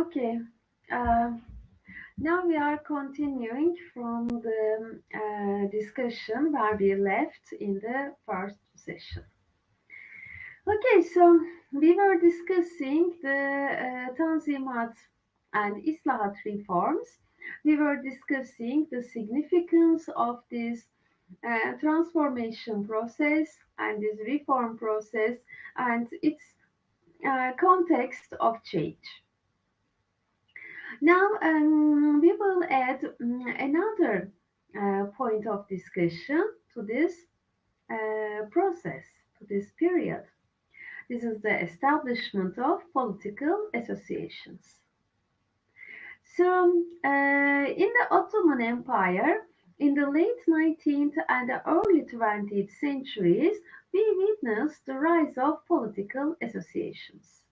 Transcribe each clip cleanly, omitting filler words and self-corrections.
Okay. Uh, Now we are continuing from the discussion where we left in the first session. Okay, so we were discussing the Tanzimat and Islahat reforms. We were discussing the significance of this transformation process and this reform process and its context of change. Now, we will add another point of discussion to this process, to this period. This is the establishment of political associations. So, in the Ottoman Empire, in the late 19th and the early 20th centuries, we witnessed the rise of political associations.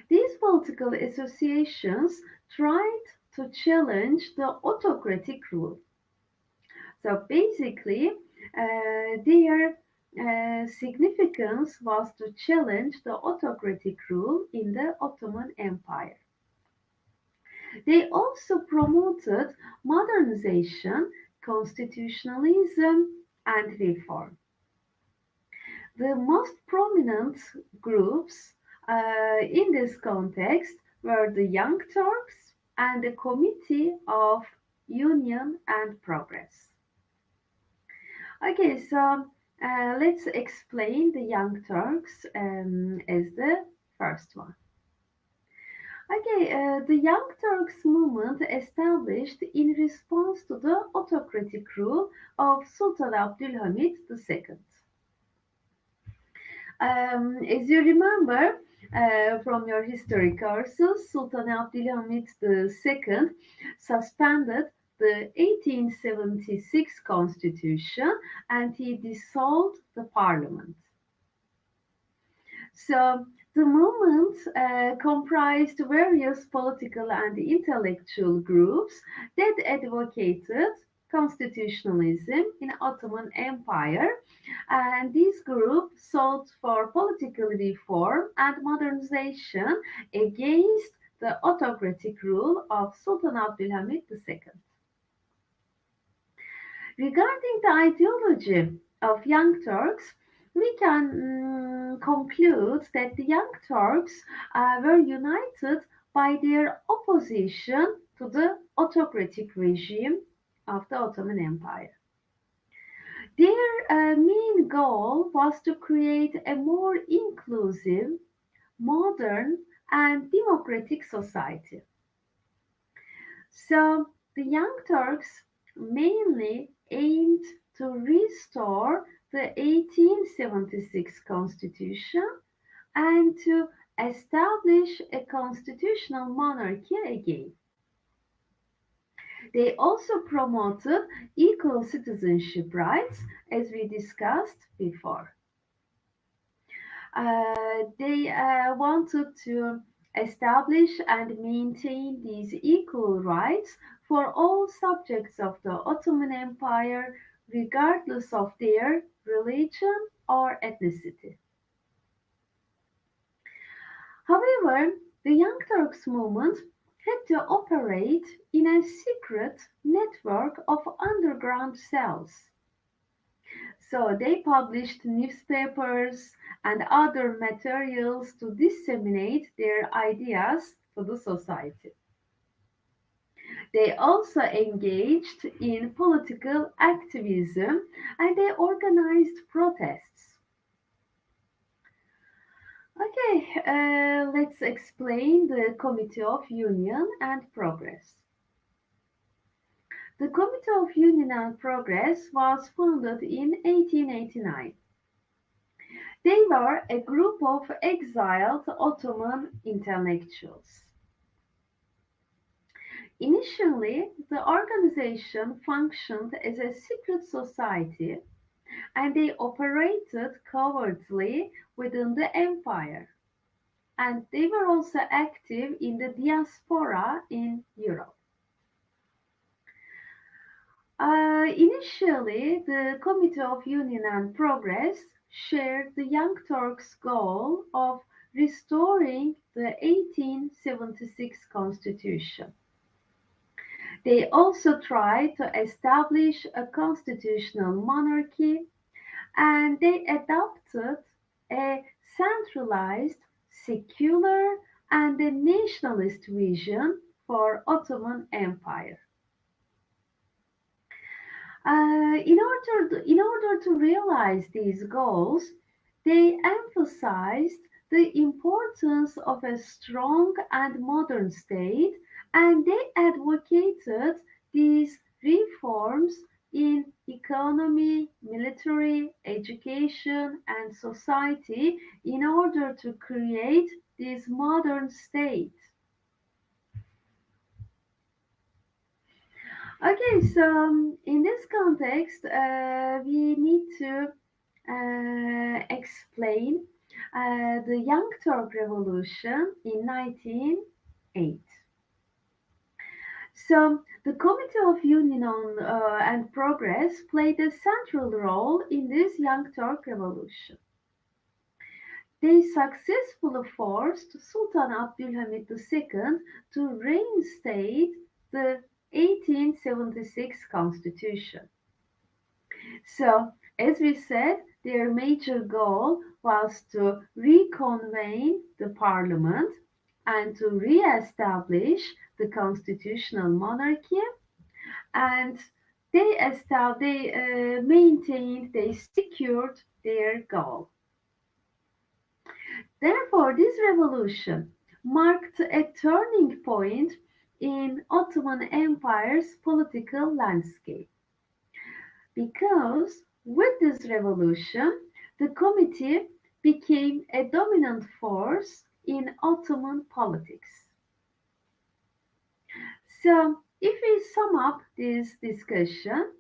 These political associations tried to challenge the autocratic rule. So basically, their significance was to challenge the autocratic rule in the Ottoman Empire. They also promoted modernization, constitutionalism, and reform. The most prominent groups in this context were the Young Turks and the Committee of Union and Progress. Okay, so let's explain the Young Turks as the first one. Okay, the Young Turks movement established in response to the autocratic rule of Sultan Abdülhamid II. As you remember from your history courses, Sultan Abdülhamid II suspended the 1876 constitution and he dissolved the parliament. So the movement comprised various political and intellectual groups that advocated constitutionalism in Ottoman Empire, and this group sought for political reform and modernization against the autocratic rule of Sultan Abdülhamid II. Regarding the ideology of Young Turks, we can conclude that the Young Turks were united by their opposition to the autocratic regime of the Ottoman Empire. Their main goal was to create a more inclusive, modern, and democratic society. So the Young Turks mainly aimed to restore the 1876 constitution and to establish a constitutional monarchy again. They also promoted equal citizenship rights, as we discussed before. They wanted to establish and maintain these equal rights for all subjects of the Ottoman Empire, regardless of their religion or ethnicity. However, the Young Turks movement had to operate in a secret network of underground cells. So they published newspapers and other materials to disseminate their ideas to the society. They also engaged in political activism and they organized protests. Okay, let's explain the Committee of Union and Progress. The Committee of Union and Progress was founded in 1889. They were a group of exiled Ottoman intellectuals. Initially, the organization functioned as a secret society and they operated covertly within the empire. And they were also active in the diaspora in Europe. Initially, the Committee of Union and Progress shared the Young Turks' goal of restoring the 1876 constitution. They also tried to establish a constitutional monarchy, and they adopted a centralized, secular, and a nationalist vision for Ottoman Empire. In order to realize these goals, they emphasized the importance of a strong and modern state, and they advocated these reforms in economy, military, education, and society in order to create this modern state. Okay, so in this context, we need to explain the Young Turk Revolution in 1908. So, the Committee of Union and Progress played a central role in this Young Turk Revolution. They successfully forced Sultan Abdülhamid II to reinstate the 1876 constitution. So, as we said, their major goal was to reconvene the parliament and to re-establish the constitutional monarchy, and they secured their goal. Therefore, this revolution marked a turning point in Ottoman Empire's political landscape, because with this revolution, the committee became a dominant force in Ottoman politics. So, if we sum up this discussion,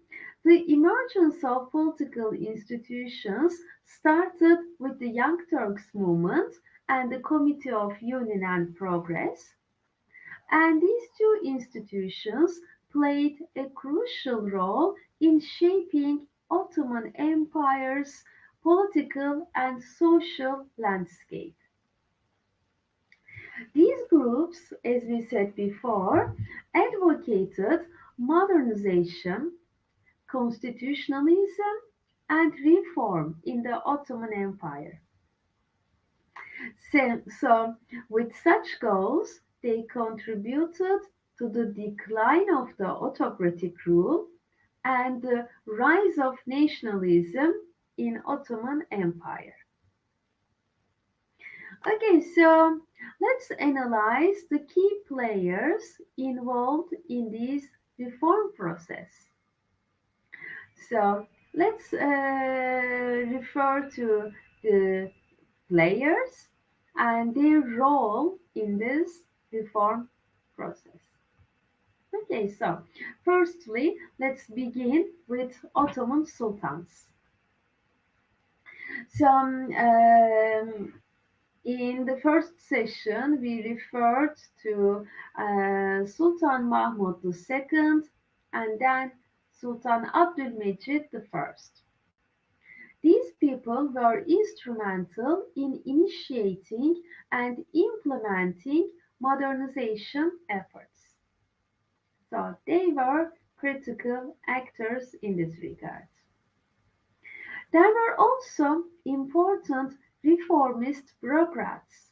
the emergence of political institutions started with the Young Turks movement and the Committee of Union and Progress, and these two institutions played a crucial role in shaping Ottoman Empire's political and social landscape. These groups, as we said before, advocated modernization, constitutionalism, and reform in the Ottoman Empire. So, with such goals, they contributed to the decline of the autocratic rule and the rise of nationalism in Ottoman Empire. Okay, so let's analyze the key players involved in this reform process. So let's refer to the players and their role in this reform process. Okay, so firstly, let's begin with Ottoman sultans. So, in the first session, we referred to Sultan Mahmud II and then Sultan Abdülmecid I. These people were instrumental in initiating and implementing modernization efforts. So they were critical actors in this regard. There were also important reformist bureaucrats.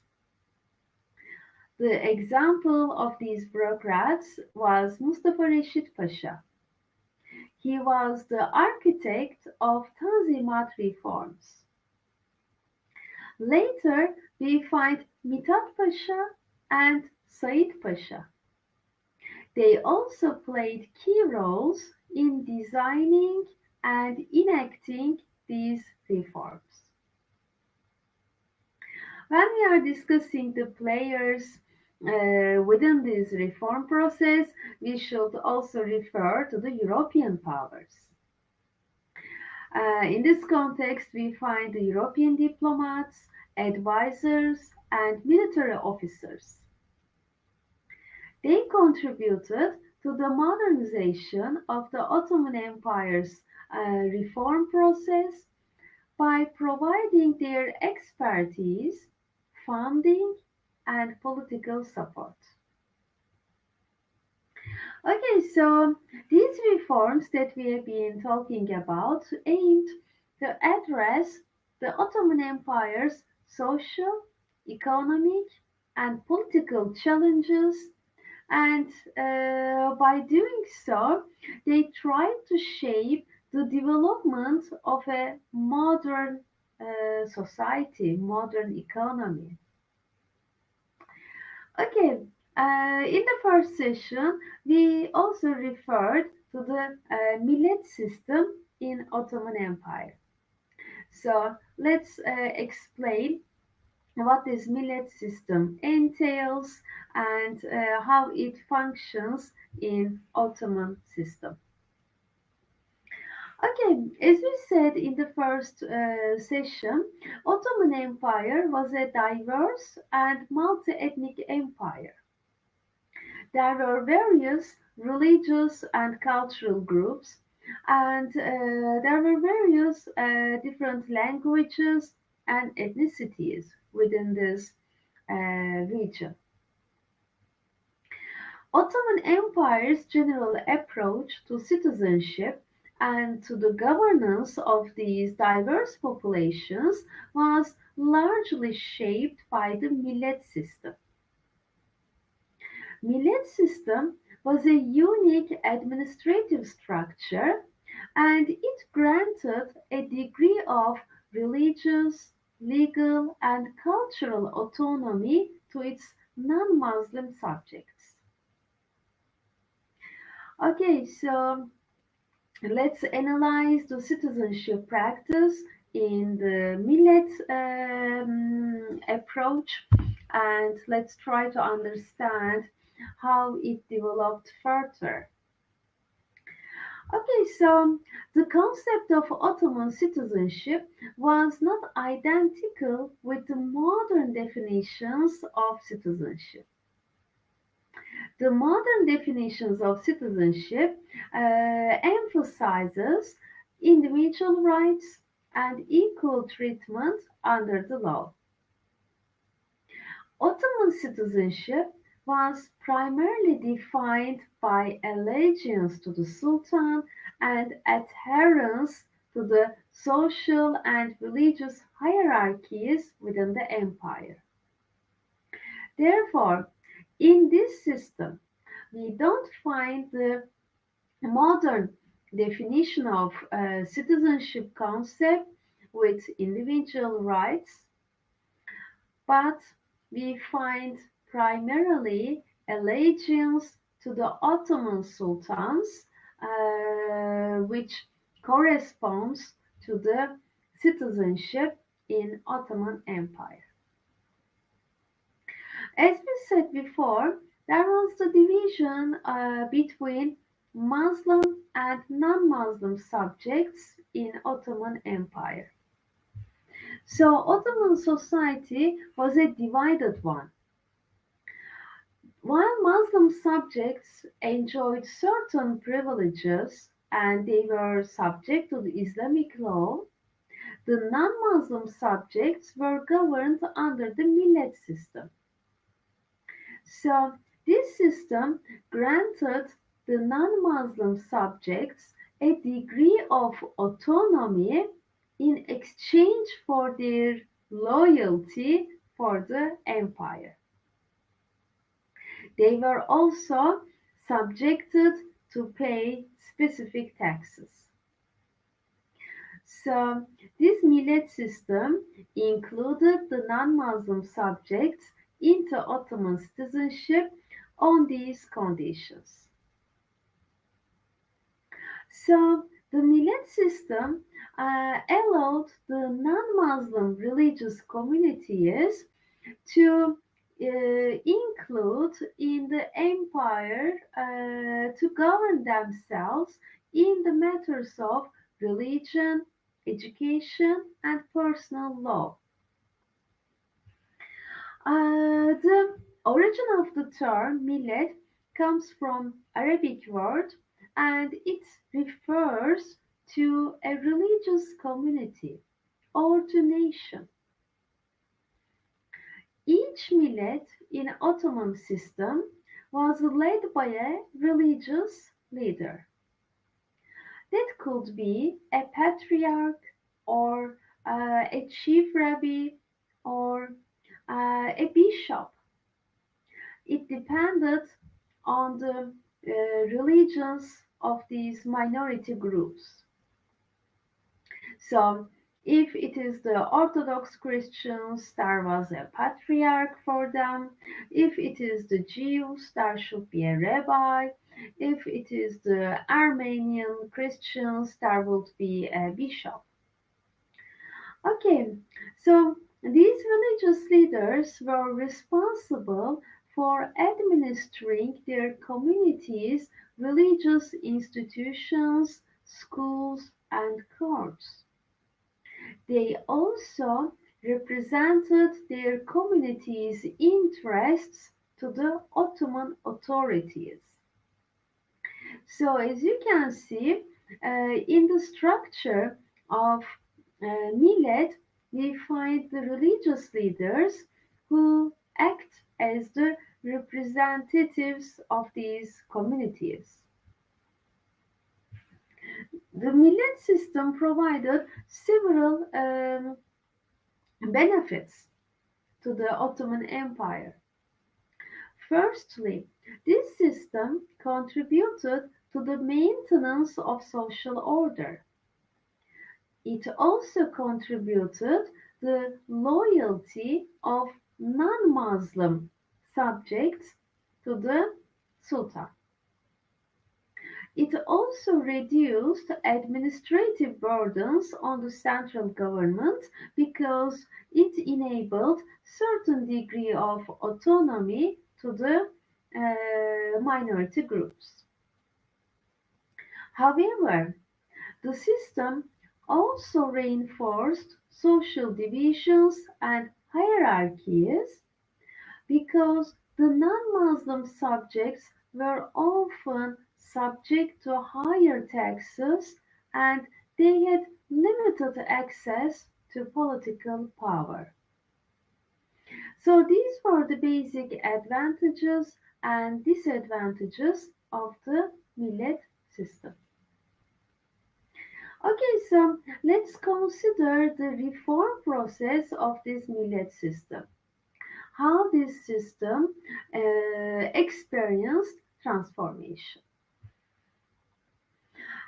The example of these bureaucrats was Mustafa Reşit Pasha. He was the architect of Tanzimat reforms. Later, we find Mithat Pasha and Said Pasha. They also played key roles in designing and enacting these reforms. When we are discussing the players within this reform process, we should also refer to the European powers. In this context, we find the European diplomats, advisors, and military officers. They contributed to the modernization of the Ottoman Empire's reform process by providing their expertise, funding and political support. Okay, so these reforms that we have been talking about aimed to address the Ottoman Empire's social, economic, and political challenges, and by doing so, they tried to shape the development of a modern society, modern economy. Okay, in the first session, we also referred to the millet system in Ottoman Empire. So let's explain what this millet system entails and how it functions in Ottoman system. Okay, as we said in the first session, Ottoman Empire was a diverse and multi-ethnic empire. There were various religious and cultural groups, and there were various different languages and ethnicities within this region. Ottoman Empire's general approach to citizenship and to the governance of these diverse populations was largely shaped by the millet system. Millet system was a unique administrative structure, and it granted a degree of religious, legal, and cultural autonomy to its non-Muslim subjects. Okay, so let's analyze the citizenship practice in the millet approach, and let's try to understand how it developed further. Okay, so the concept of Ottoman citizenship was not identical with the modern definitions of citizenship. The modern definitions of citizenship emphasizes individual rights and equal treatment under the law. Ottoman citizenship was primarily defined by allegiance to the Sultan and adherence to the social and religious hierarchies within the empire. Therefore, in this system, we don't find the modern definition of citizenship concept with individual rights, but we find primarily allegiance to the Ottoman sultans, which corresponds to the citizenship in Ottoman Empire. As we said before, there was the division between Muslim and non-Muslim subjects in Ottoman Empire. So Ottoman society was a divided one. While Muslim subjects enjoyed certain privileges and they were subject to the Islamic law, the non-Muslim subjects were governed under the millet system. So this system granted the non-Muslim subjects a degree of autonomy in exchange for their loyalty for the empire. They were also subjected to pay specific taxes. So this millet system included the non-Muslim subjects into Ottoman citizenship on these conditions. So the millet system allowed the non-Muslim religious communities to include in the empire to govern themselves in the matters of religion, education, and personal law. The origin of the term millet comes from Arabic word and it refers to a religious community or to nation. each millet in Ottoman system was led by a religious leader. That could be a patriarch or a chief rabbi or a bishop. It depended on the religions of these minority groups. So, if it is the Orthodox Christians, there was a patriarch for them. If it is the Jews, there should be a rabbi. If it is the Armenian Christians, there would be a bishop. Okay, so these religious leaders were responsible for administering their communities' religious institutions, schools, and courts. They also represented their community's interests to the Ottoman authorities. So, as you can see, in the structure of millet, we find the religious leaders who act as the representatives of these communities. The millet system provided several benefits to the Ottoman Empire. Firstly, this system contributed to the maintenance of social order. It also contributed the loyalty of non-Muslim subjects to the Sultan. It also reduced administrative burdens on the central government because it enabled certain degree of autonomy to the minority groups. However, the system also reinforced social divisions and hierarchies because the non-Muslim subjects were often subject to higher taxes and they had limited access to political power. So these were the basic advantages and disadvantages of the millet system. Okay, so let's consider the reform process of this millet system. How this system experienced transformation.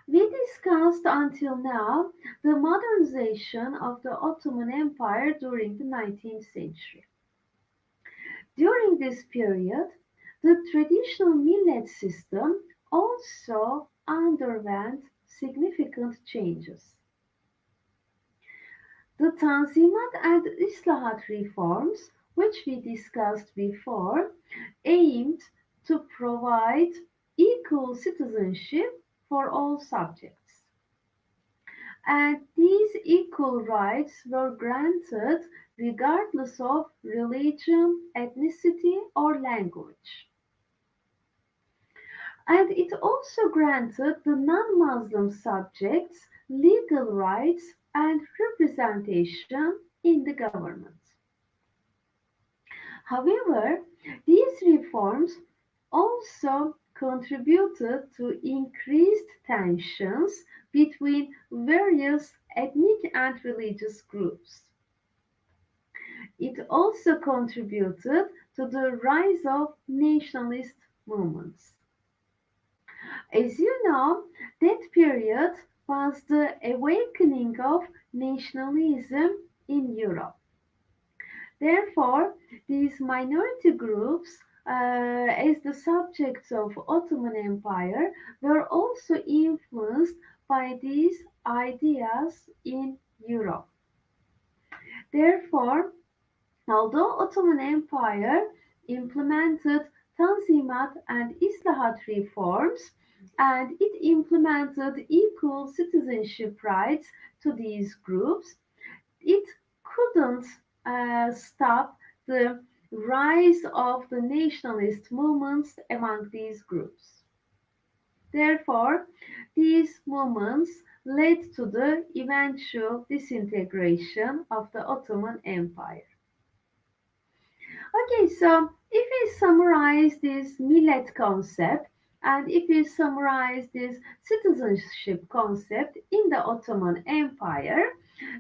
We discussed until now the modernization of the Ottoman Empire during the 19th century. During this period, the traditional millet system also underwent significant changes. The Tanzimat and Islahat reforms, which we discussed before, aimed to provide equal citizenship for all subjects. And these equal rights were granted regardless of religion, ethnicity, or language. And it also granted the non-Muslim subjects legal rights and representation in the government. However, these reforms also contributed to increased tensions between various ethnic and religious groups. It also contributed to the rise of nationalist movements. As you know, that period was the awakening of nationalism in Europe. Therefore, these minority groups, as the subjects of Ottoman Empire, were also influenced by these ideas in Europe. Therefore, although Ottoman Empire implemented Tanzimat and Islahat reforms, and it implemented equal citizenship rights to these groups, it couldn't stop the rise of the nationalist movements among these groups. Therefore, these movements led to the eventual disintegration of the Ottoman Empire. Okay, so if we summarize this millet concept and if we summarize this citizenship concept in the Ottoman Empire,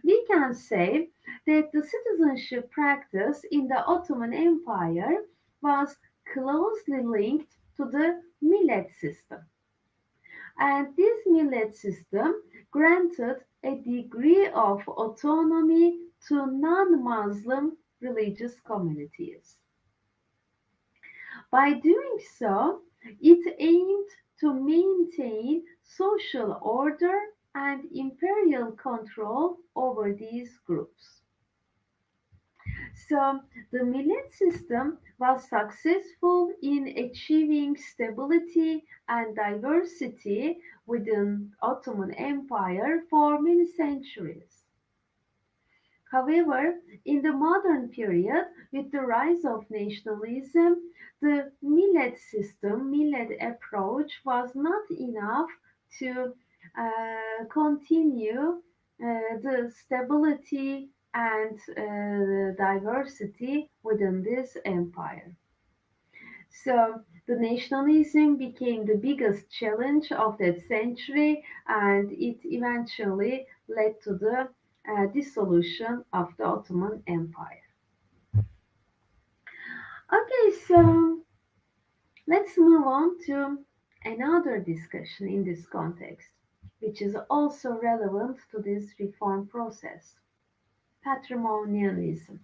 we can say that the citizenship practice in the Ottoman Empire was closely linked to the millet system. And this millet system granted a degree of autonomy to non-Muslim religious communities. By doing so, it aimed to maintain social order and imperial control over these groups. So, the millet system was successful in achieving stability and diversity within Ottoman Empire for many centuries. However, in the modern period, with the rise of nationalism, the millet approach was not enough to continue the stability and diversity within this empire. So the nationalism became the biggest challenge of that century, and it eventually led to the dissolution of the Ottoman Empire. Okay, so let's move on to another discussion in this context, which is also relevant to this reform process: patrimonialism.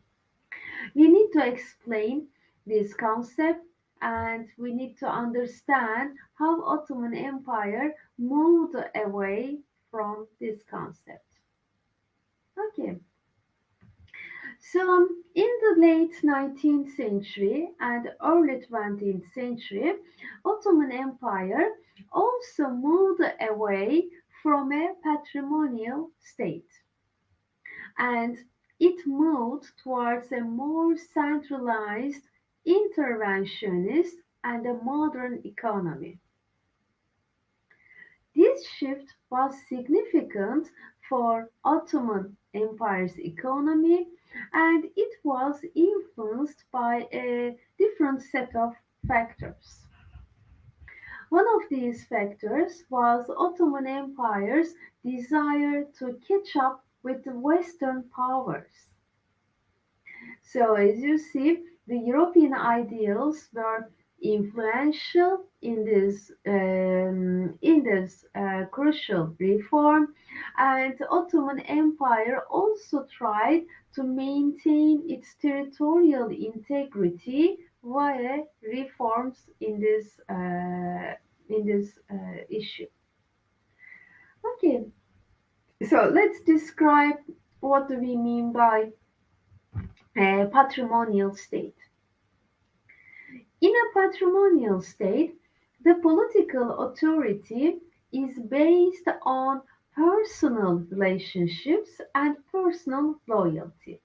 We need to explain this concept and we need to understand how Ottoman Empire moved away from this concept. Okay, so in the late 19th century and early 20th century, Ottoman Empire also moved away from a patrimonial state and it moved towards a more centralized, interventionist, and a modern economy. This shift was significant for Ottoman Empire's economy and it was influenced by a different set of factors. One of these factors was Ottoman Empire's desire to catch up with the Western powers. So, as you see, the European ideals were influential in this crucial reform, and the Ottoman Empire also tried to maintain its territorial integrity via reforms in this issue. Okay, so let's describe what do we mean by patrimonial state. In a patrimonial state, the political authority is based on personal relationships and personal loyalty.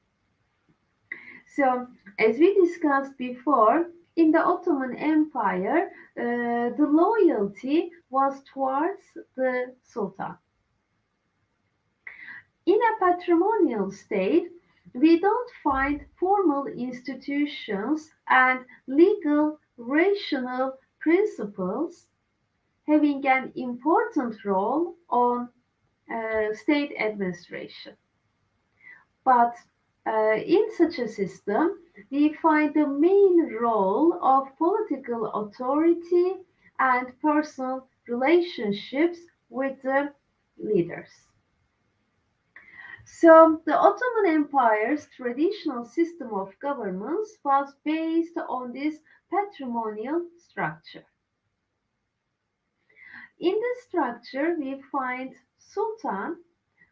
So, as we discussed before, in the Ottoman Empire, the loyalty was towards the Sultan. In a patrimonial state, we don't find formal institutions and legal rational principles having an important role on state administration. But in such a system, we find the main role of political authority and personal relationships with the leaders. So, the Ottoman Empire's traditional system of governance was based on this patrimonial structure. In this structure, we find Sultan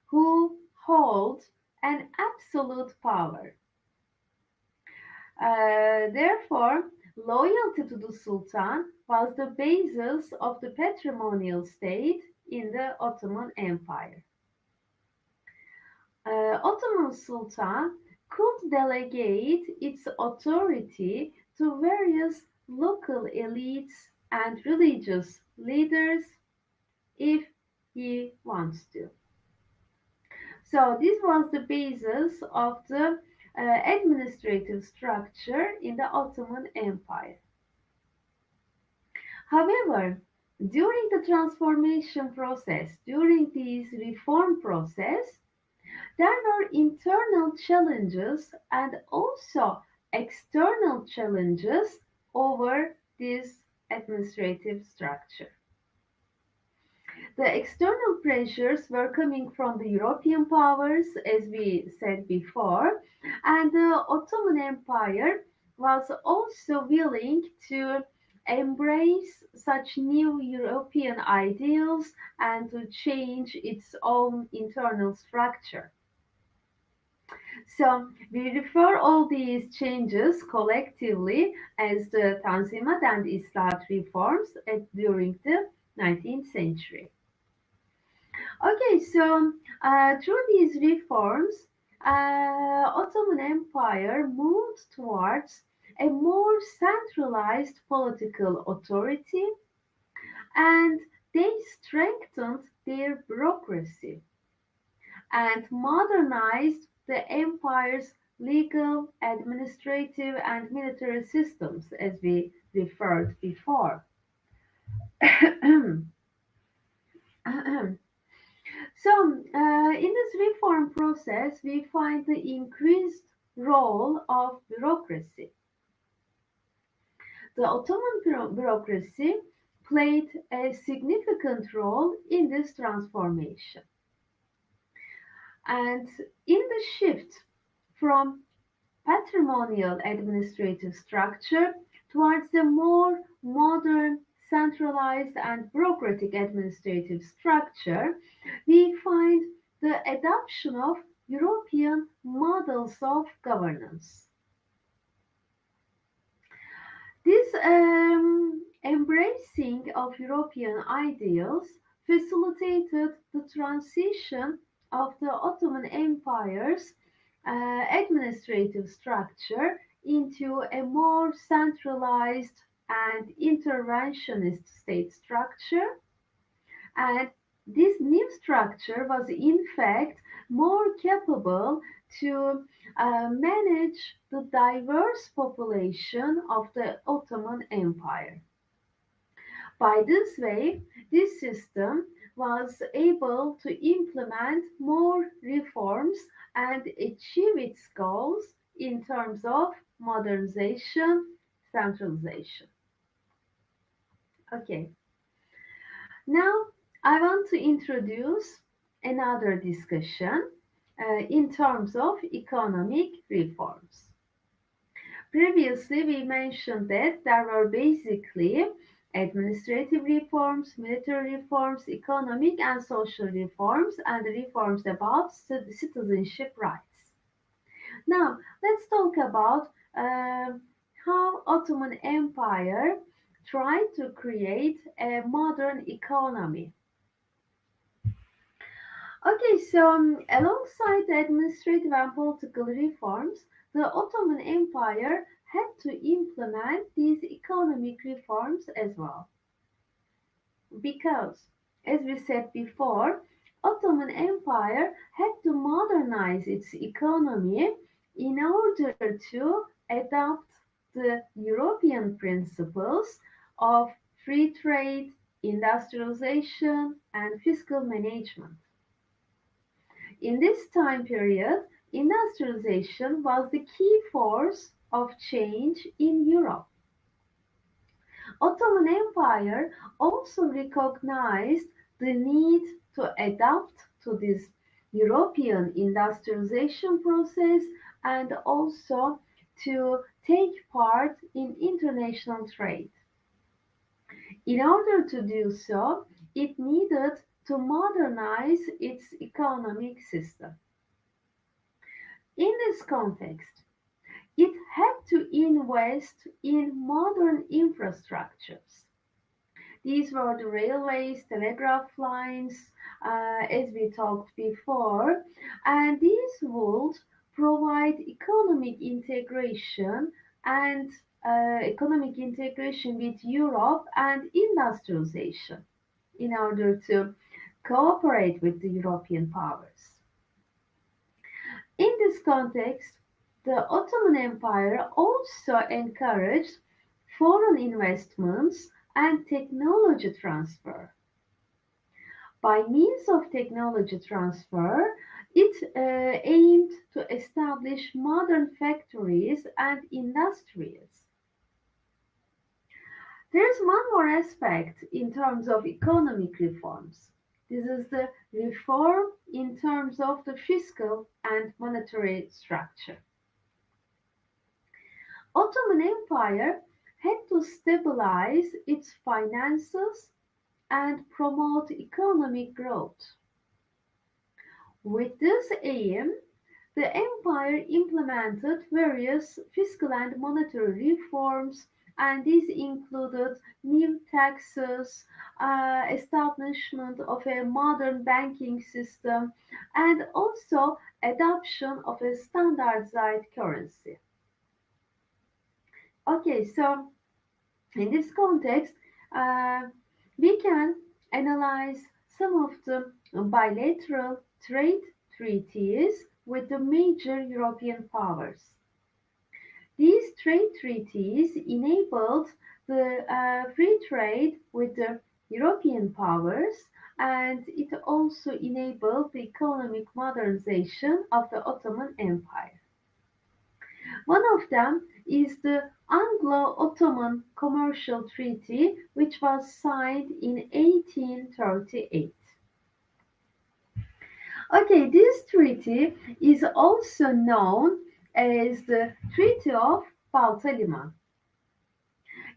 who holds an absolute power. Therefore, loyalty to the Sultan was the basis of the patrimonial state in the Ottoman Empire. Ottoman Sultan could delegate its authority to various local elites and religious leaders if he wants to. So this was the basis of the administrative structure in the Ottoman Empire. However, during the transformation process, during this reform process, there were internal challenges and also external challenges over this administrative structure. The external pressures were coming from the European powers, as we said before, and the Ottoman Empire was also willing to embrace such new European ideals and to change its own internal structure. So we refer all these changes collectively as the Tanzimat and Islahat reforms during the 19th century. Okay, so through these reforms, Ottoman Empire moved towards a more centralized political authority, and they strengthened their bureaucracy and modernized the empire's legal, administrative, and military systems, as we referred before. So, in this reform process, we find the increased role of bureaucracy. The Ottoman bureaucracy played a significant role in this transformation. And in the shift from patrimonial administrative structure towards a more modern, centralized, and bureaucratic administrative structure, we find the adoption of European models of governance. This embracing of European ideals facilitated the transition of the Ottoman Empire's administrative structure into a more centralized and interventionist state structure. And this new structure was, in fact, more capable to manage the diverse population of the Ottoman Empire. By this way, this system was able to implement more reforms and achieve its goals in terms of modernization, centralization. Okay, now I want to introduce another discussion in terms of economic reforms. Previously, we mentioned that there were basically administrative reforms, military reforms, economic and social reforms, and reforms about citizenship rights. Now, let's talk about how Ottoman Empire tried to create a modern economy. Okay, so alongside the administrative and political reforms, the Ottoman Empire had to implement these economic reforms as well. Because, as we said before, Ottoman Empire had to modernize its economy in order to adopt the European principles of free trade, industrialization, and fiscal management. In this time period, industrialization was the key force of change in Europe. Ottoman Empire also recognized the need to adapt to this European industrialization process and also to take part in international trade. In order to do so, it needed to modernize its economic system. In this context, it had to invest in modern infrastructures. These were the railways, telegraph lines, as we talked before, and these would provide economic integration with Europe and industrialization in order to cooperate with the European powers. In this context, The Ottoman Empire also encouraged foreign investments and technology transfer. By means of technology transfer, it aimed to establish modern factories and industries. There's one more aspect in terms of economic reforms. This is the reform in terms of the fiscal and monetary structure. Ottoman Empire had to stabilize its finances and promote economic growth. With this aim, the empire implemented various fiscal and monetary reforms, and these included new taxes, establishment of a modern banking system, and also adoption of a standardized currency. Okay, so in this context, uh, we can analyze some of the bilateral trade treaties with the major European powers. These trade treaties enabled the free trade with the European powers, and it also enabled the economic modernization of the Ottoman Empire. One of them is the Anglo-Ottoman Commercial Treaty, which was signed in 1838. Okay, this treaty is also known as the Treaty of Balta.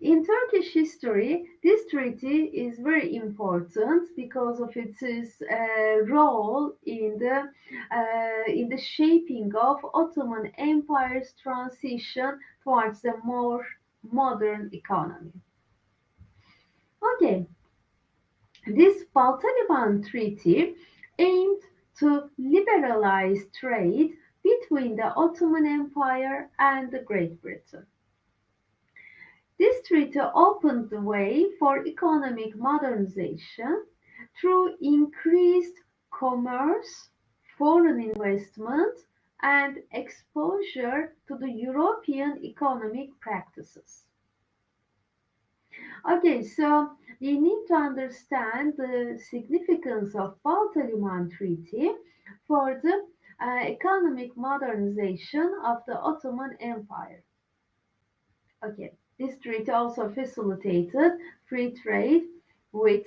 In Turkish history, this treaty is very important because of its role in the shaping of Ottoman Empire's transition towards a more modern economy. Okay, this Balta Treaty aimed to liberalize trade between the Ottoman Empire and the Great Britain. This treaty opened the way for economic modernization through increased commerce, foreign investment, and exposure to the European economic practices. Okay, so we need to understand the significance of Balta Treaty for the economic modernization of the Ottoman Empire. Okay, this treaty also facilitated free trade with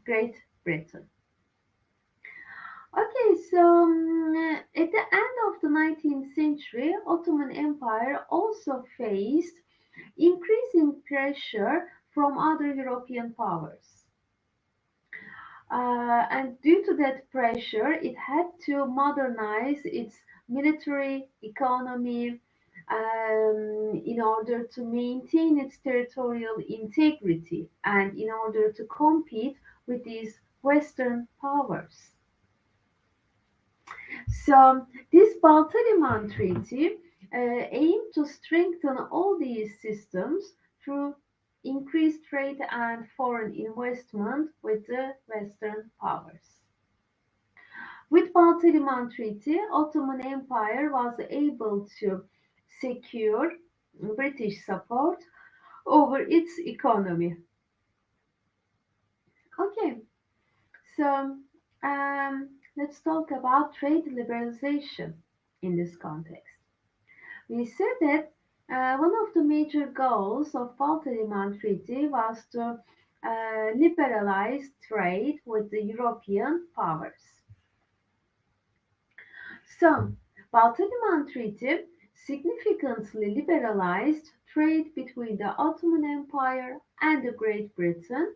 Great Britain. Okay, so at the end of the 19th century, Ottoman Empire also faced increasing pressure from other European powers. And due to that pressure, it had to modernize its military economy in order to maintain its territorial integrity and in order to compete with these Western powers. So, this Balta Treaty aimed to strengthen all these systems through increased trade and foreign investment with the Western powers. With Balta Treaty, Ottoman Empire was able to secure British support over its economy. Okay, so let's talk about trade liberalization in this context. We said that one of the major goals of Balta Treaty was to liberalize trade with the European powers. So, Balta Treaty significantly liberalized trade between the Ottoman Empire and the Great Britain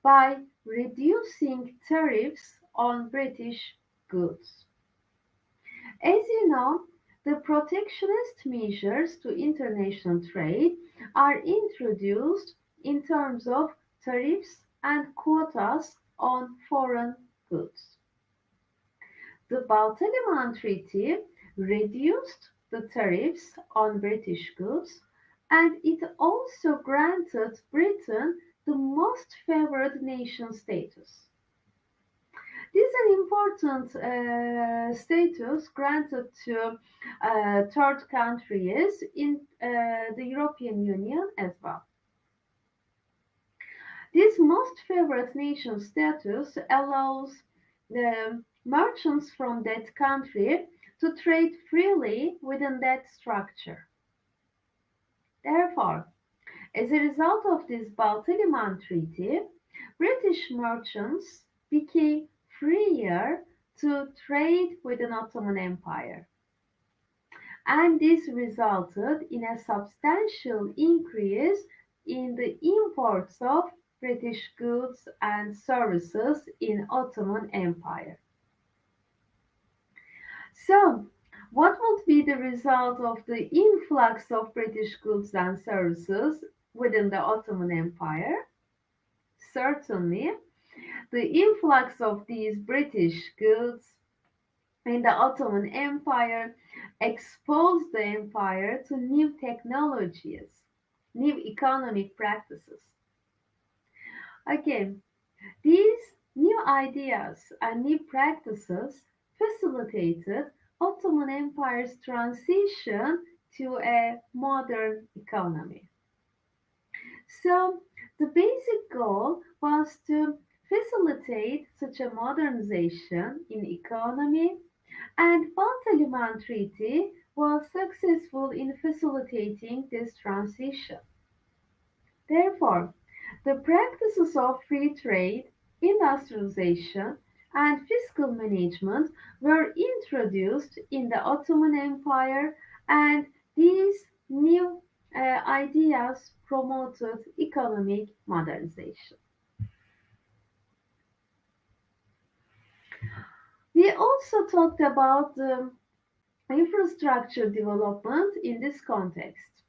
by reducing tariffs on British goods. As you know, the protectionist measures to international trade are introduced in terms of tariffs and quotas on foreign goods. The Balta Treaty reduced the tariffs on British goods, and it also granted Britain the most favored nation status. This is an important status granted to third countries in the European Union as well. This most favored nation status allows the merchants from that country to trade freely within that structure. Therefore, as a result of this Baltiliman Treaty, British merchants became freer to trade with the Ottoman Empire, and this resulted in a substantial increase in the imports of British goods and services in Ottoman Empire. So, what would be the result of the influx of British goods and services within the Ottoman Empire? Certainly, the influx of these British goods in the Ottoman Empire exposed the empire to new technologies, new economic practices. Again, these new ideas and new practices facilitated Ottoman Empire's transition to a modern economy. So the basic goal was to facilitate such a modernization in economy, and Balta Treaty was successful in facilitating this transition. Therefore, the practices of free trade, industrialization, and fiscal management were introduced in the Ottoman Empire, and these new ideas promoted economic modernization. We also talked about the infrastructure development in this context.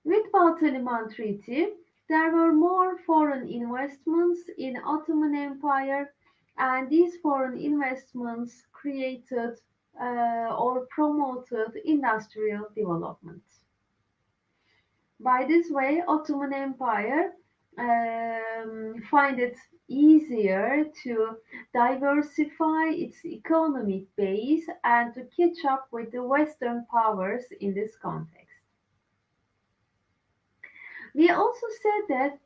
With Balta Treaty, there were more foreign investments in Ottoman Empire, and these foreign investments created or promoted industrial development. By this way, Ottoman Empire find it easier to diversify its economic base and to catch up with the Western powers in this context. We also said that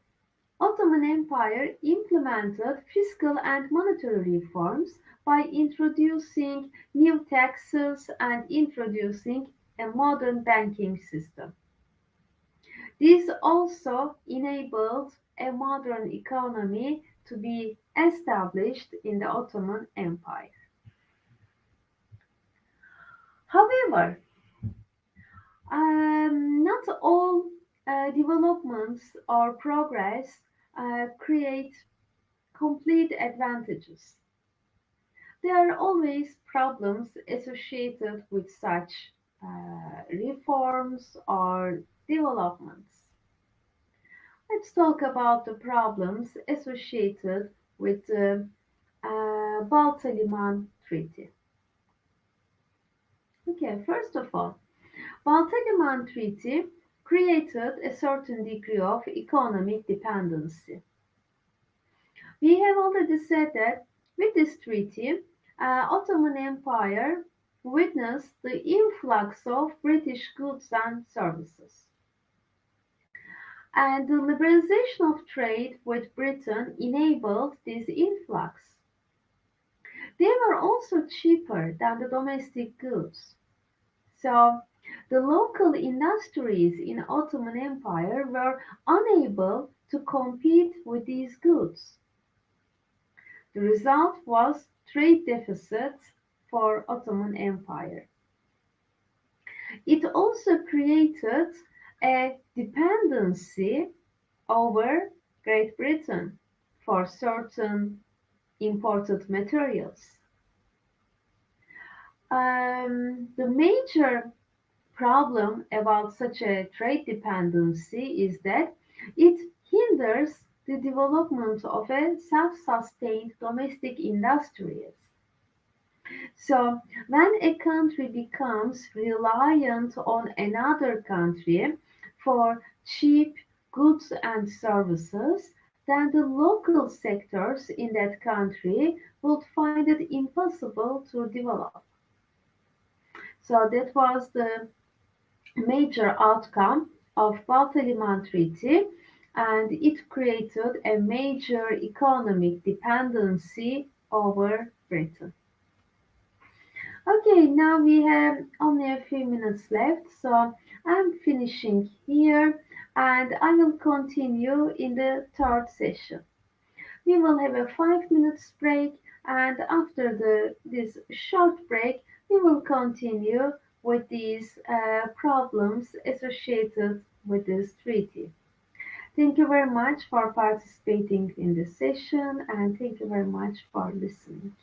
Ottoman Empire implemented fiscal and monetary reforms by introducing new taxes and introducing a modern banking system. This also enabled a modern economy to be established in the Ottoman Empire. However, not all developments or progress create complete advantages. There are always problems associated with such reforms or developments. Let's talk about the problems associated with the Balta Treaty. Okay, first of all, Balta Treaty created a certain degree of economic dependency. We have already said that with this treaty, Ottoman Empire witnessed the influx of British goods and services. And the liberalization of trade with Britain enabled this influx. They were also cheaper than the domestic goods. So the local industries in Ottoman Empire were unable to compete with these goods. The result was trade deficits for Ottoman Empire. It also created a dependency over Great Britain for certain imported materials. The major problem about such a trade dependency is that it hinders the development of a self-sustained domestic industries. So when a country becomes reliant on another country for cheap goods and services, then the local sectors in that country would find it impossible to develop. So that was the major outcome of Balta-Liman Treaty, and it created a major economic dependency over Britain. Okay, now we have only a few minutes left, so I'm finishing here and I will continue in the third session. We will have a 5 minutes break, and after this short break, we will continue with these problems associated with this treaty. Thank you very much for participating in this session, and thank you very much for listening.